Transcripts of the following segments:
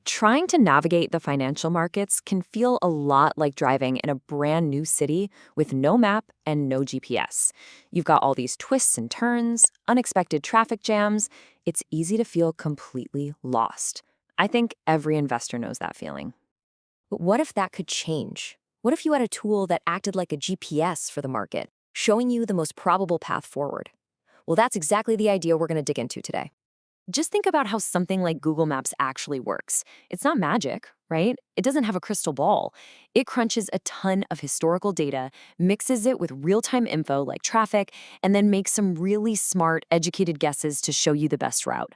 Trying to navigate the financial markets can feel a lot like driving in a brand new city with no map and no GPS. You've got all these twists and turns, unexpected traffic jams. It's easy to feel completely lost. I think every investor knows that feeling. But what if that could change? What if you had a tool that acted like a GPS for the market, showing you the most probable path forward? Well, that's exactly the idea we're going to dig into today. Just think about how something like Google Maps actually works. It's not magic, right? It doesn't have a crystal ball. It crunches a ton of historical data, mixes it with real-time info like traffic, and then makes some really smart, educated guesses to show you the best route.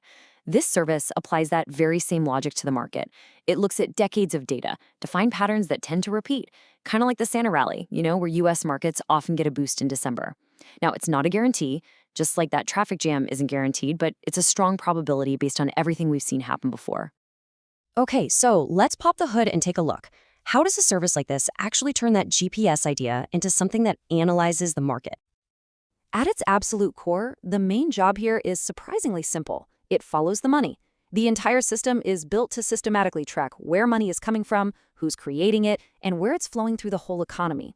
This service applies that very same logic to the market. It looks at decades of data to find patterns that tend to repeat, kind of like the Santa rally, where US markets often get a boost in December. Now, it's not a guarantee, just like that traffic jam isn't guaranteed, but it's a strong probability based on everything we've seen happen before. Okay, so let's pop the hood and take a look. How does a service like this actually turn that GPS idea into something that analyzes the market? At its absolute core, the main job here is surprisingly simple. It follows the money. The entire system is built to systematically track where money is coming from, who's creating it, and where it's flowing through the whole economy.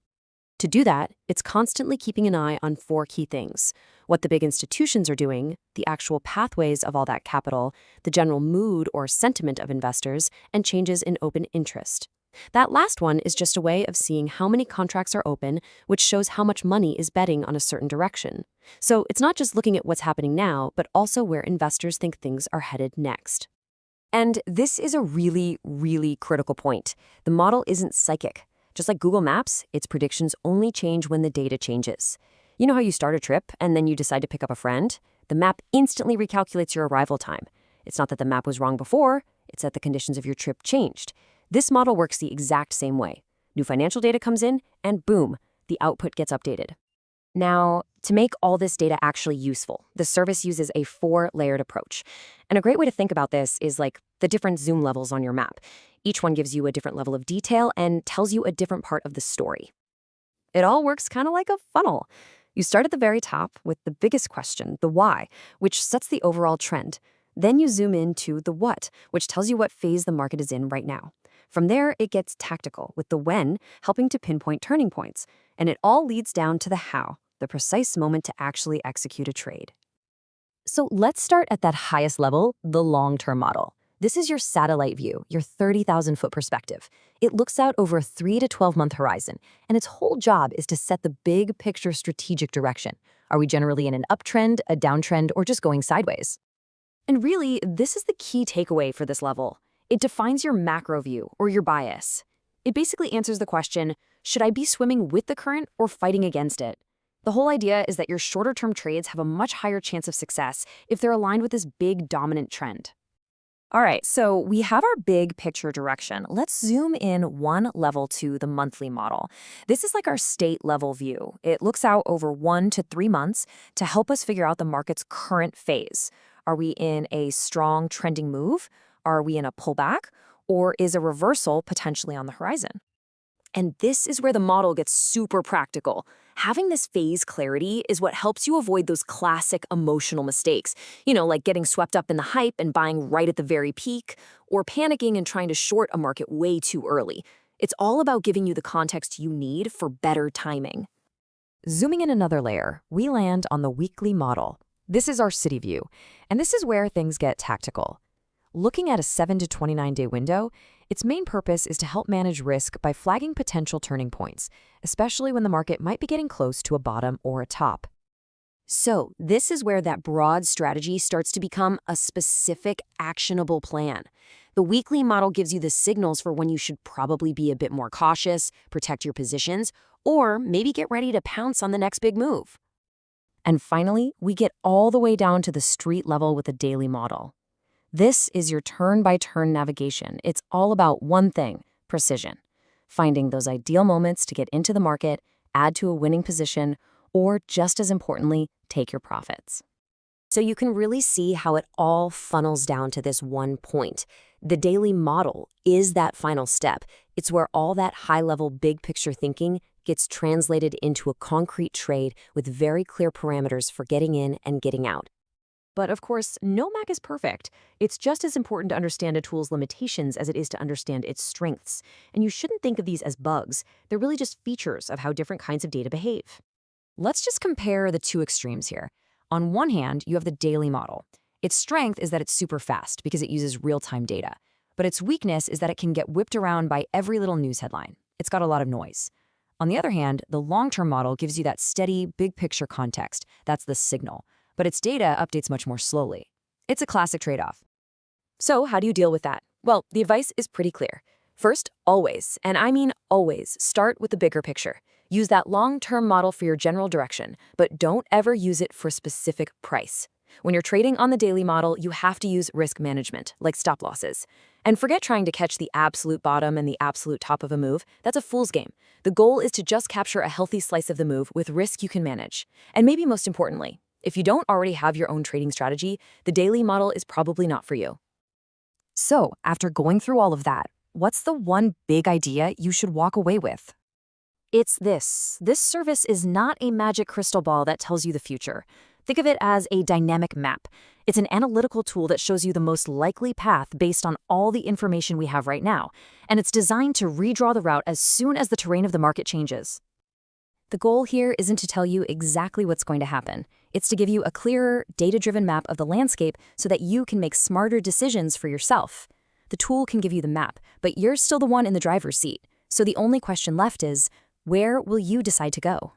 To do that, it's constantly keeping an eye on four key things: what the big institutions are doing, the actual pathways of all that capital, the general mood or sentiment of investors, and changes in open interest. That last one is just a way of seeing how many contracts are open, which shows how much money is betting on a certain direction. So it's not just looking at what's happening now, but also where investors think things are headed next. And this is a really, really critical point. The model isn't psychic. Just like Google Maps, its predictions only change when the data changes. You know how you start a trip and then you decide to pick up a friend? The map instantly recalculates your arrival time. It's not that the map was wrong before, it's that the conditions of your trip changed. This model works the exact same way. New financial data comes in, and boom, the output gets updated. Now, to make all this data actually useful, the service uses a four-layered approach. And a great way to think about this is like the different zoom levels on your map. Each one gives you a different level of detail and tells you a different part of the story. It all works kind of like a funnel. You start at the very top with the biggest question, the why, which sets the overall trend. Then you zoom into the what, which tells you what phase the market is in right now. From there, it gets tactical, with the when helping to pinpoint turning points. And it all leads down to the how, the precise moment to actually execute a trade. So let's start at that highest level, the long-term model. This is your satellite view, your 30,000-foot perspective. It looks out over a 3 to 12-month horizon, and its whole job is to set the big picture strategic direction. Are we generally in an uptrend, a downtrend, or just going sideways? And really, this is the key takeaway for this level. It defines your macro view, or your bias. It basically answers the question, should I be swimming with the current or fighting against it? The whole idea is that your shorter-term trades have a much higher chance of success if they're aligned with this big dominant trend. All right, so we have our big picture direction. Let's zoom in one level to the monthly model. This is like our state level view. It looks out over 1 to 3 months to help us figure out the market's current phase. Are we in a strong trending move? Are we in a pullback? Or is a reversal potentially on the horizon? And this is where the model gets super practical. Having this phase clarity is what helps you avoid those classic emotional mistakes, like getting swept up in the hype and buying right at the very peak, or panicking and trying to short a market way too early. It's all about giving you the context you need for better timing. Zooming in another layer, we land on the weekly model. This is our city view, and this is where things get tactical. Looking at a 7 to 29-day window, its main purpose is to help manage risk by flagging potential turning points, especially when the market might be getting close to a bottom or a top. So this is where that broad strategy starts to become a specific, actionable plan. The weekly model gives you the signals for when you should probably be a bit more cautious, protect your positions, or maybe get ready to pounce on the next big move. And finally, we get all the way down to the street level with the daily model. This is your turn-by-turn navigation. It's all about one thing: precision. Finding those ideal moments to get into the market, add to a winning position, or just as importantly, take your profits. So you can really see how it all funnels down to this one point. The daily model is that final step. It's where all that high-level big-picture thinking gets translated into a concrete trade with very clear parameters for getting in and getting out. But of course, no Mac is perfect. It's just as important to understand a tool's limitations as it is to understand its strengths. And you shouldn't think of these as bugs. They're really just features of how different kinds of data behave. Let's just compare the two extremes here. On one hand, you have the daily model. Its strength is that it's super fast because it uses real-time data. But its weakness is that it can get whipped around by every little news headline. It's got a lot of noise. On the other hand, the long-term model gives you that steady, big-picture context. That's the signal. But its data updates much more slowly. It's a classic trade-off. So how do you deal with that? Well, the advice is pretty clear. First, always, and I mean always, start with the bigger picture. Use that long-term model for your general direction, but don't ever use it for specific price. When you're trading on the daily model, you have to use risk management, like stop losses. And forget trying to catch the absolute bottom and the absolute top of a move. That's a fool's game. The goal is to just capture a healthy slice of the move with risk you can manage. And maybe most importantly, if you don't already have your own trading strategy, the daily model is probably not for you. So, after going through all of that, what's the one big idea you should walk away with? It's this. This service is not a magic crystal ball that tells you the future. Think of it as a dynamic map. It's an analytical tool that shows you the most likely path based on all the information we have right now, and it's designed to redraw the route as soon as the terrain of the market changes. The goal here isn't to tell you exactly what's going to happen. It's to give you a clearer, data-driven map of the landscape so that you can make smarter decisions for yourself. The tool can give you the map, but you're still the one in the driver's seat. So the only question left is, where will you decide to go?